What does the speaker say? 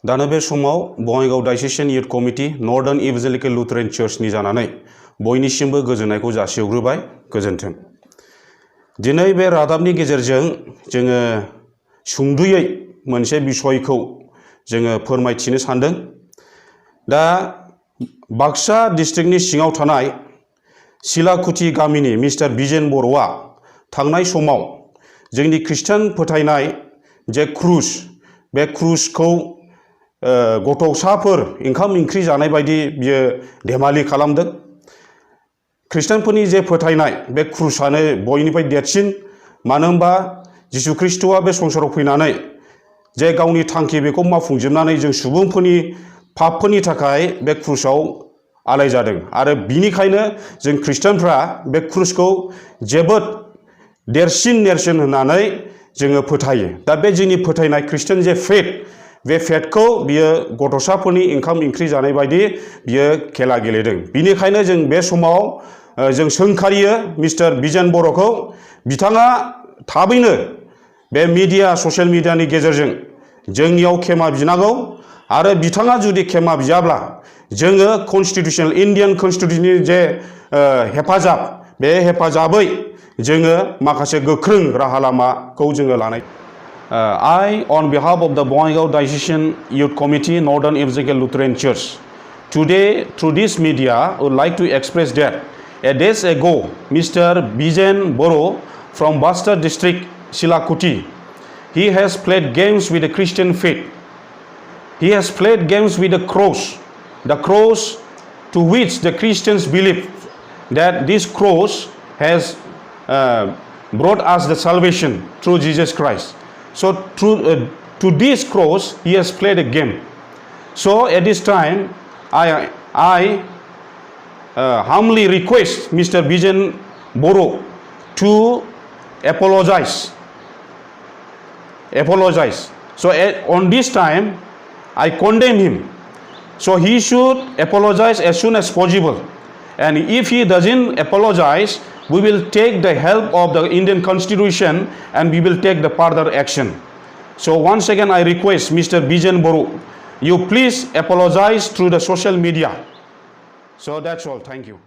दानो बे समाव Bongaigaon diocesan youth committee northern evangelical Lutheran चार्चनि जानानै बयनिसिमबो गोजोननायखौ जासिहरग्रोबाय। गोजोन्थों। दिनै बे रादाबनि गेजेरजों जोङो सुंद'यै मोनसे बिसयखौ जोङो फोरमायथिनो सानदों। दा बाक्सा डिस्ट्रिक्टनि सिङाव थानाय सिलाकुथि गामिनि मिस्टार बिजेन बर'आ थांनाय समाव जोंनि खृष्टान फोथायनाय जे क्रुस, बे क्रुसखौ गथ'साफोर ओंखाम ओंख्रि जानाय बायदि बियो धेमालि खालामदों। खृष्टानफोरनि जे फोथायनाय बे क्रुसानो बयनिफ्राय देरसिन, मानो होनबा जिसु ख्रिस्ट'आ बे संसाराव फैनानै जे गावनि थांखि बेखौ मावफुंजोबनानै जों सुबुंफोरनि पापफोरनि थाखाय बे क्रुसाव आलाय जादों आरो बिनिखायनो जों खृष्टानफ्रा बे क्रुसखौ जोबोद देरसिन नेरसोन होननानै जोङो फोथायो। दा बे जोंनि फोथायनाय खृष्टान जे फेथ, बे फेथखौ बियो गथ'साफोरनि ओंखाम ओंख्रि जानाय बायदि बियो खेला गेलेदों। बिनिखायनो जों बे समाव जों सोंखारियो मिस्टार बिजेन बर'खौ, बिथाङा थाबैनो बे मिडिया, ससियेल मिडियानि गेजेरजों जोंनियाव क्षमा बिनांगौ आरो बिथाङा जुदि क्षमा बियाब्ला जोङो कन्स्टिटिउसनेल इन्डियान कन्स्टिटिउसननि जे हेफाजाब, बे हेफाजाबै जोङो माखासे गोख्रों राहा लामाखौ जोङो लानाय। I, on behalf of the Bongaigaon Diocesan Youth Committee, Northern Evangelical Lutheran Church, today through this media would like to express that a days ago, Mr. Bijen Boro from Basta District, Silakuti, he has played games with the Christian faith. He has played games with the cross to which the Christians believe that this cross has brought us the salvation through Jesus Christ. So to this cross he has played a game. So at this time I humbly request Mr. Bijen Boro to apologize. So on this time I condemn him. So he should apologize as soon as possible. And if he doesn't apologize, we will take the help of the Indian Constitution and we will take the further action. So once again I request Mr. Bijen Boro, you please apologize through the social media. So that's all. Thank you.